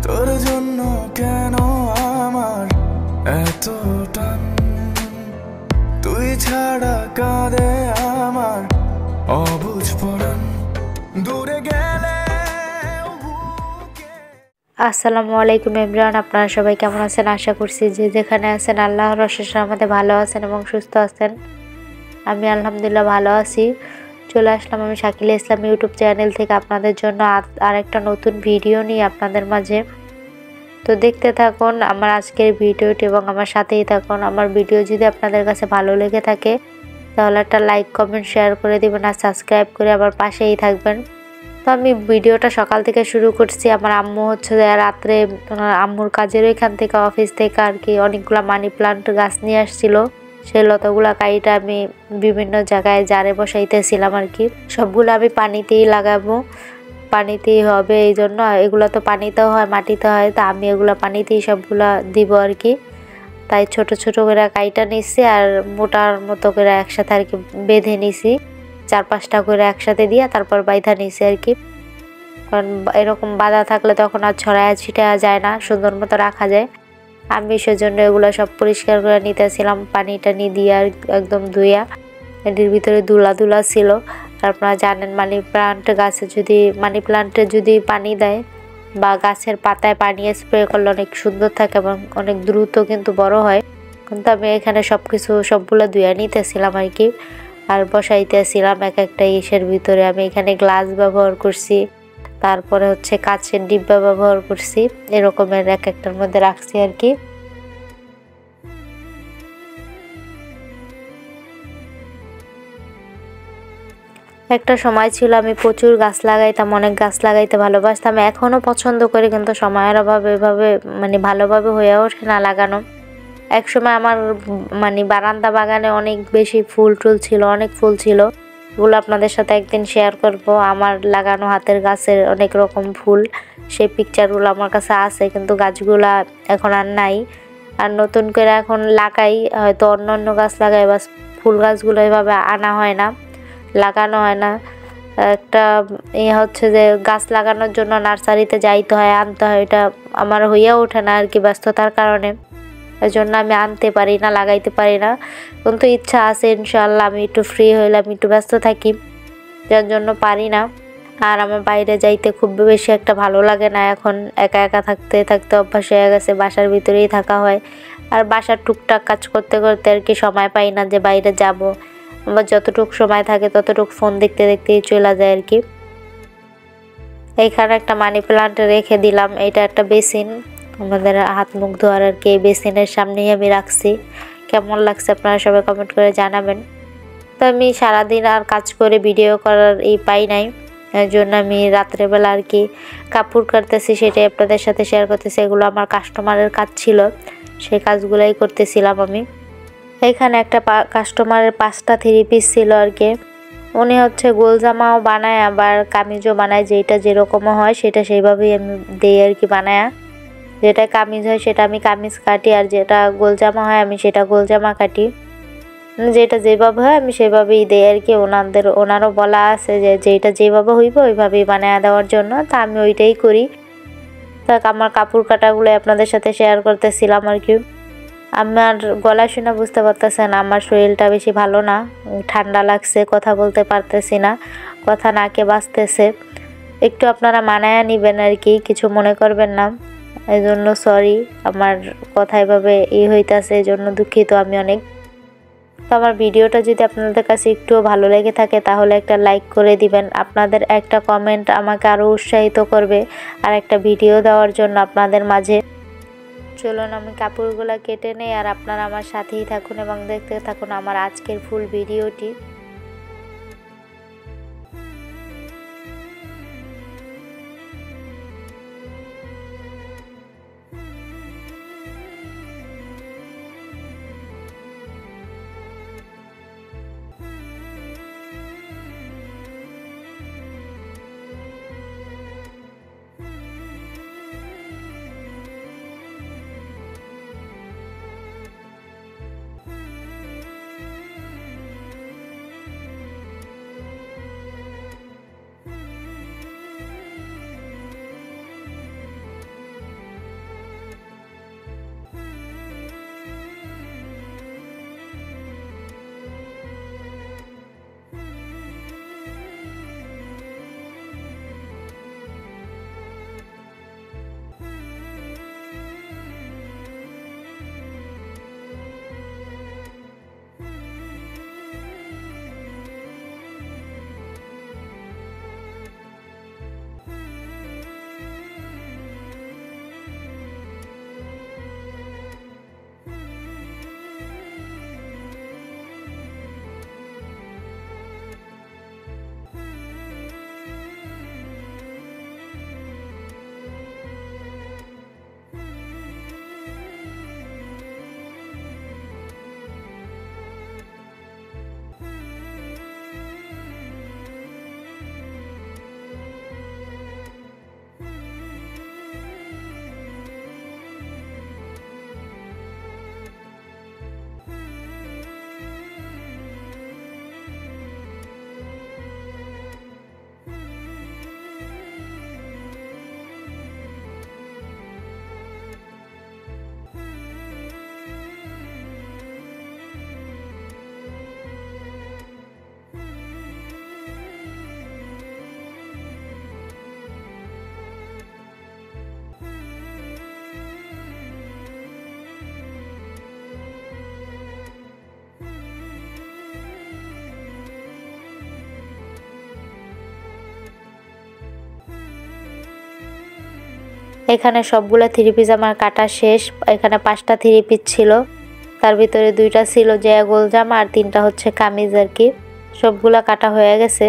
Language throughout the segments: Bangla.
তোর জন্য কেন আমার এত টান, তুই ছাড়া কাঁদে আমার অবুঝ পরাণ, দূরে গেলে। আসসালামু আলাইকুম এভরিওয়ান, আপনারা সবাই কেমন আছেন? আশা করছি যে যেখানে আছেন আল্লাহর অশেষ রহমতে ভালো আছেন এবং সুস্থ আছেন। আমি আলহামদুলিল্লাহ ভালো আছি। চলে আসলাম আমি শাকিলা ইসলাম ইউটিউব চ্যানেল থেকে আপনাদের জন্য আরেকটা নতুন ভিডিও নিয়ে আপনাদের মাঝে। তো দেখতে থাকুন আমার আজকের ভিডিওটি এবং আমার সাথেই থাকুন। আমার ভিডিও যদি আপনাদের কাছে ভালো লেগে থাকে তাহলে একটা লাইক কমেন্ট শেয়ার করে দিবেন আর সাবস্ক্রাইব করে আমার পাশেই থাকবেন। তো আমি ভিডিওটা সকাল থেকে শুরু করছি। আমার আম্মু হচ্ছে রাত্রে আম্মুর কাজের ওইখান থেকে অফিস থেকে আর কি অনেকগুলো মানি প্লান্ট গাছ নিয়ে আসছিল। সেই লতাগুলা কাইটা আমি বিভিন্ন জায়গায় জারে বসাইতেছিলাম আর কি। সবগুলো আমি পানিতেই লাগাবো, পানিতেই হবে, এই জন্য এগুলো তো পানিতেও হয় মাটিতে হয়, তা আমি এগুলো পানিতেই সবগুলা দিব আর কি। তাই ছোট ছোট করে কাইটা নিছি আর মোটার মতো করে একসাথে আর কি বেঁধে নিছি, 4-5টা করে একসাথে দিয়ে তারপর বাইধা নিছি আর কি। কারণ এরকম বাঁধা থাকলে তখন আর ছড়ায় ছিটায়া যায় না, সুন্দর মতো রাখা যায়। আমি সেজন্য এগুলো সব পরিষ্কার করে নিতেছিলাম, পানি টানি দিয়ে আর একদম ধুইয়া। এটির ভিতরে দুলা দুলা ছিল। আপনারা জানেন মানি প্লান্টে যদি পানি দেয় বা গাছের পাতায় পানি স্প্রে করলে অনেক সুন্দর থাকে এবং অনেক দ্রুত কিন্তু বড় হয়। কিন্তু আমি এখানে সবগুলো ধুয়ে নিতেছিলাম আর কি, আর বসাইতেছিলাম এক একটা ইসের ভিতরে। আমি এখানে গ্লাস ব্যবহার করছি, তারপরে হচ্ছে কাচের ডিব্বা ব্যবহার করছি, এরকমের এক একটার মধ্যে রাখছি আর কি। একটা সময় ছিল আমি প্রচুর গাছ লাগাইতাম, অনেক গাছ লাগাইতে ভালোবাসতাম, এখনো পছন্দ করি, কিন্তু সময়ের অভাবে এভাবে ভালোভাবে হয়ে ওঠে না লাগানো। এক সময় আমার বারান্দা বাগানে অনেক বেশি ফুল টুল ছিল, অনেক ফুল ছিল, এগুলো আপনাদের সাথে একদিন শেয়ার করব। আমার লাগানো হাতের গাছের অনেক রকম ফুল, সেই পিকচারগুলো আমার কাছে আছে, কিন্তু গাছগুলা এখন আর নাই। আর নতুন করে এখন লাগাই, হয়তো অন্য গাছ লাগাই, বাস ফুল গাছগুলো এভাবে আনা হয় না, লাগানো হয় না। একটা হচ্ছে যে গাছ লাগানোর জন্য নার্সারিতে যাইতে হয়, আনতে হয়, এটা আমার হইয়া ওঠে না আর কি ব্যস্ততার কারণে। এই জন্য আমি আনতে পারি না, লাগাইতে পারি না, কিন্তু ইচ্ছা আছে ইনশাআল্লাহ। আমি একটু ফ্রি হইলে আমি একটু ব্যস্ত থাকি, যার জন্য পারি না। আর আমার বাইরে যাইতে খুব বেশি একটা ভালো লাগে না এখন, একা একা থাকতে থাকতে অভ্যাস হয়ে গেছে, বাসার ভিতরেই থাকা হয়। আর বাসার টুকটাক কাজ করতে করতে আর কি সময় পাই না যে বাইরে যাব। আমার যতটুকু সময় থাকে ততটুকু ফোন দেখতে দেখতেই চলে যায় আর কি। এইখানে একটা মানি প্লান্ট রেখে দিলাম, এটা একটা বেসিন, আমাদের হাত মুখ ধোয়ার আর কি। এই বেসিনের সামনেই আমি রাখছি। কেমন লাগছে আপনারা সবাই কমেন্ট করে জানাবেন। তো আমি সারাদিন আর কাজ করে ভিডিও করার পাই নাই, এর জন্য আমি রাত্রেবেলা আর কি কাপড় কাটতেছি, সেটাই আপনাদের সাথে শেয়ার করতেছি। এগুলো আমার কাস্টমারের কাজ ছিল, সেই কাজগুলাই করতেছিলাম আমি। এখানে একটা কাস্টমারের 5টা 3 পিস ছিল আর কি। উনি হচ্ছে গোল জামাও বানায় আবার কামিজও বানায়, যেটা যেরকমও হয় সেটা সেইভাবেই আমি দেই আর কি বানায়। যেটা কামিজ হয় সেটা আমি কামিজ কাটি, আর যেটা গোল জামা হয় আমি সেটা গোল জামা কাটি। যেটা যেভাবে হয় আমি সেভাবেই দেই আর কি। ওনারও বলা আছে যে যেটা যেভাবে হইব ওইভাবেই বানায় দেওয়ার জন্য, তা আমি ওইটাই করি। তা আমার কাপড় কাটাগুলো আপনাদের সাথে শেয়ার করতেছিলাম আর কি। আমার গলা শুনে বুঝতে পারতেছেন আমার শরীরটা বেশি ভালো না, ঠান্ডা লাগছে, কথা বলতে পারতেছি না, কথা নাকে বাজতেছে। একটু আপনারা মানায়া নিবেন আর কি, কিছু মনে করবেন না, এই জন্য সরি। আমার কথা এভাবে হইতাছে, এই জন্য দুঃখিত আমি অনেক। তো আমার ভিডিওটা যদি আপনাদের কাছে একটুও ভালো লেগে থাকে তাহলে একটা লাইক করে দিবেন। আপনাদের একটা কমেন্ট আমাকে আরও উৎসাহিত করবে আর একটা ভিডিও দেওয়ার জন্য আপনাদের মাঝে। চলুন আমি কাপড়গুলো কেটে নেই, আর আপনারা আমার সাথেই থাকুন এবং দেখতে থাকুন আমার আজকের ফুল ভিডিওটি। এখানে সবগুলো থ্রি পিস আমার কাটা শেষ। এখানে 5টা থ্রি পিস ছিল, তার ভিতরে 2টা ছিল যে গোল জামা আর 3টা হচ্ছে কামিজ আর কি। সবগুলা কাটা হয়ে গেছে।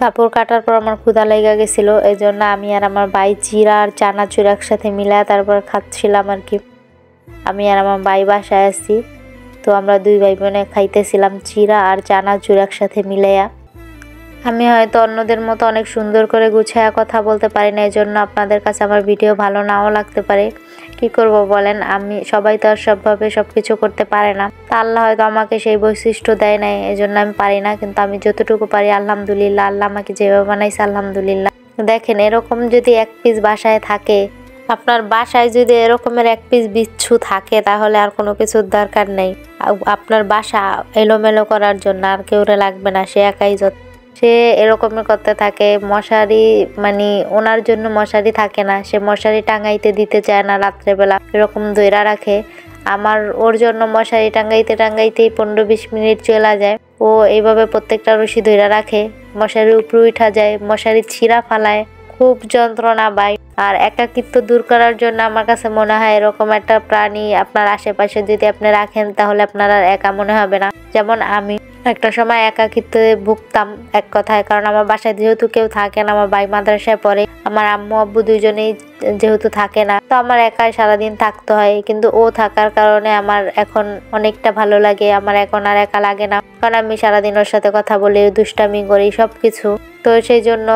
কাপড় কাটার পর আমার ক্ষুধা লেগে গেছিল, এই জন্য আমি আর আমার ভাই চিরা আর চানাচুর একসাথে মিলায় তারপর খাচ্ছিলাম আর কি। আমি আর আমার ভাই বাসায় আসছি, তো আমরা 2 ভাই বোনে খাইতেছিলাম চিরা আর চানাচুর একসাথে মিলাইয়া। আমি হয়তো অন্যদের মতো অনেক সুন্দর করে গুছায়া কথা বলতে পারি না, এই জন্য আপনাদের কাছে আমার ভিডিও ভালো নাও লাগতে পারে। কি করব বলেন, আমি সবাই তো আর সবভাবে সবকিছু করতে পারে না। তা আল্লাহ হয়তো আমাকে সেই বৈশিষ্ট্য দেয় নাই, এই জন্য আমি পারি না। কিন্তু আমি যতটুকু পারি আলহামদুলিল্লাহ, আল্লাহ আমাকে যেভাবে বানাইছে আলহামদুলিল্লাহ। দেখেন এরকম যদি 1 পিস বাসায় থাকে, আপনার বাসায় যদি এরকমের 1 পিস বিচ্ছু থাকে তাহলে আর কোনো কিছুর দরকার নেই। আপনার বাসা এলোমেলো করার জন্য আর কেউ লাগবে না, সে একাই সে এরকমই করতে থাকে। মশারি মানে ওনার জন্য মশারি থাকে না, সে মশারি টাঙাইতে দিতে চায় না রাত্রেবেলা, এরকম ধইরা রাখে। আমার ওর জন্য মশারি টাঙাইতেই 15-20 মিনিট চলে যায়। ও এইভাবে প্রত্যেকটা রশি ধইরা রাখে, মশারির উপরে উঠা যায়, মশারি ছিঁড়া ফালায়, খুব যন্ত্রণা পায়। আর একাকিত্ব দূর করার জন্য আমার কাছে মনে হয় এরকম একটা প্রাণী আপনার আশেপাশে যদি আপনি রাখেন তাহলে আপনার আর একা মনে হবে না। যেমন আমি একটা সময় একাকিত্বে ভুগতাম এক কথায়, কারণ আমার বাসায় যেহেতু কেউ থাকে না, আমার ভাই মাদ্রাসায় পড়ে, আমার আম্মু আব্বু দুইজনেই যেহেতু থাকে না, তো আমার একাই সারাদিন থাকতে হয়। কিন্তু ও থাকার কারণে আমার এখন অনেকটা ভালো লাগে, আমার এখন আর একা লাগে না, কারণ আমি সারাদিন ওর সাথে কথা বলি, দুষ্টামি করি সবকিছু। তো সেই জন্য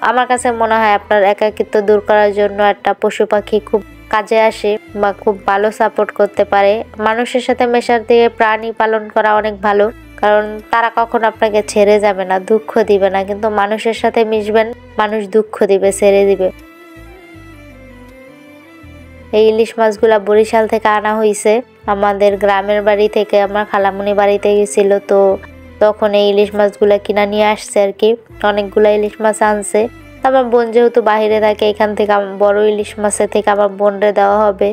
আমার কাছে মনে হয় আপনার একাকিত্ব দূর করার জন্য একটা পশু পাখি খুব কাজে আসে বা খুব ভালো সাপোর্ট করতে পারে। মানুষের সাথে মেশার থেকে প্রাণী পালন করা অনেক ভালো, কারণ তারা কখনো আপনাকে ছেড়ে যাবে না, দুঃখ দিবে না। কিন্তু মানুষের সাথে মিশবেন, মানুষ দুঃখ দিবে, ছেড়ে দিবে। এই ইলিশ মাছগুলা বরিশাল থেকে আনা হয়েছে, আমাদের গ্রামের বাড়ি থেকে। আমার খালামুনি বাড়িতে গেছিল, তো তখন এই ইলিশ মাছগুলা কিনা নিয়ে আসছে আর কি। অনেকগুলা ইলিশ মাছ আনছে। আমার বোন যেহেতু বাইরে থাকে, এখান থেকে বড় ইলিশ মাছের থেকে আমার বোনরে দেওয়া হবে।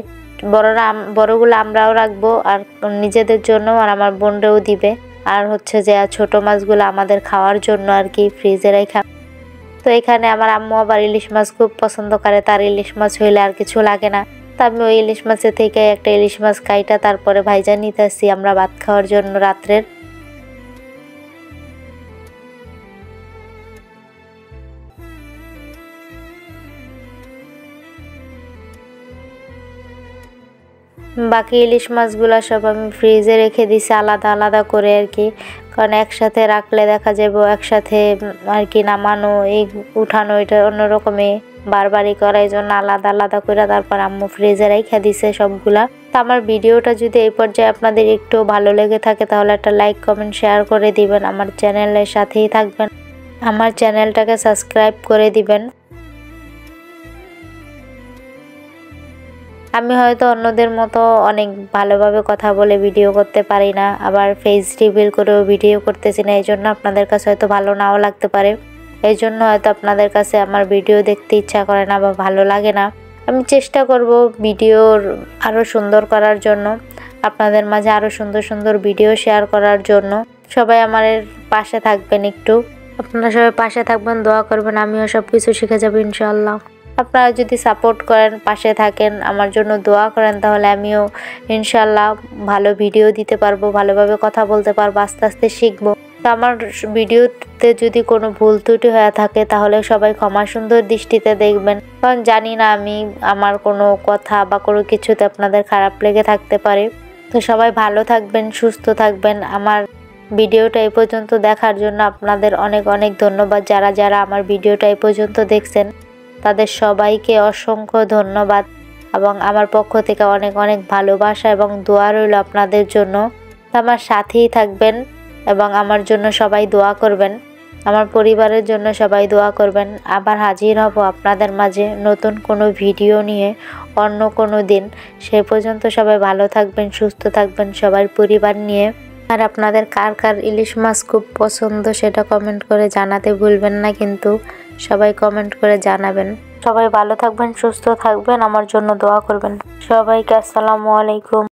বড়গুলো আমরাও রাখবো আর নিজেদের জন্য, আর আমার বোনরেও দিবে। আর হচ্ছে যে ছোট মাছগুলো আমাদের খাওয়ার জন্য আর কি, ফ্রিজে রাখা। তো এখানে আমার আম্মু আবার ইলিশ মাছ খুব পছন্দ করে, তার ইলিশ মাছ হইলে আর কিছু লাগে না। তো আমি ওই ইলিশ মাছের থেকে একটা ইলিশ মাছ কাইটা তারপরে ভাইজা নিতেছি আমরা ভাত খাওয়ার জন্য রাত্রের। বাকি ইলিশ মাছগুলো সব আমি ফ্রিজে রেখে দিছি আলাদা আলাদা করে আর কি, কারণ একসাথে রাখলে দেখা যাবে একসাথে আর কি নামানো, এই উঠানো, এটা অন্যরকমই বারবারই করার জন্য আলাদা আলাদা করে তারপর আম্মু ফ্রিজে রেখে দিছে সবগুলা। তো আমার ভিডিওটা যদি এই পর্যায়ে আপনাদের একটু ভালো লেগে থাকে তাহলে একটা লাইক কমেন্ট শেয়ার করে দিবেন, আমার চ্যানেলের সাথেই থাকবেন, আমার চ্যানেলটাকে সাবস্ক্রাইব করে দিবেন। আমি হয়তো অন্যদের মতো অনেক ভালোভাবে কথা বলে ভিডিও করতে পারি না, আবার ফেস রিভিল করেও ভিডিও করতেছি না, এই জন্য আপনাদের কাছে হয়তো ভালো নাও লাগতে পারে। এই জন্য হয়তো আপনাদের কাছে আমার ভিডিও দেখতে ইচ্ছা করে না বা ভালো লাগে না। আমি চেষ্টা করব ভিডিওর আরও সুন্দর করার জন্য, আপনাদের মাঝে আরও সুন্দর সুন্দর ভিডিও শেয়ার করার জন্য। সবাই আমার পাশে থাকবেন, একটু আপনারা সবাই পাশে থাকবেন, দোয়া করবেন, আমিও সব কিছু শিখে যাবো ইনশাআল্লাহ। আপনারা যদি সাপোর্ট করেন, পাশে থাকেন, আমার জন্য দোয়া করেন, তাহলে আমিও ইনশাআল্লাহ ভালো ভিডিও দিতে পারবো, ভালোভাবে কথা বলতে পারবো, আস্তে আস্তে শিখবো। তো আমার ভিডিওতে যদি কোনো ভুল ত্রুটি হয়ে থাকে তাহলে সবাই ক্ষমা সুন্দর দৃষ্টিতে দেখবেন, কারণ জানি না আমি আমার কোনো কথা বা কোনো কিছুতে আপনাদের খারাপ লেগে থাকতে পারে। তো সবাই ভালো থাকবেন, সুস্থ থাকবেন। আমার ভিডিওটা এই পর্যন্ত দেখার জন্য আপনাদের অনেক অনেক ধন্যবাদ। যারা যারা আমার ভিডিওটা এই পর্যন্ত দেখছেন তাদের সবাইকে অসংখ্য ধন্যবাদ, এবং আমার পক্ষ থেকে অনেক অনেক ভালোবাসা এবং দোয়া রইল আপনাদের জন্য। আমার সাথেই থাকবেন এবং আমার জন্য সবাই দোয়া করবেন। আমার পরিবারের জন্য সবাই দোয়া করবেন। আবার হাজির হব আপনাদের মাঝে নতুন কোনো ভিডিও নিয়ে অন্য কোনো দিন। সে পর্যন্ত সবাই ভালো থাকবেন, সুস্থ থাকবেন সবার পরিবার নিয়ে। আর আপনাদের কার কার ইলিশ মাছ খুব পছন্দ সেটা কমেন্ট করে জানাতে ভুলবেন না, কিন্তু সবাই কমেন্ট করে জানাবেন। সবাই ভালো থাকবেন, সুস্থ থাকবেন, আমার জন্য দোয়া করবেন। সবাইকে আসসালামু আলাইকুম।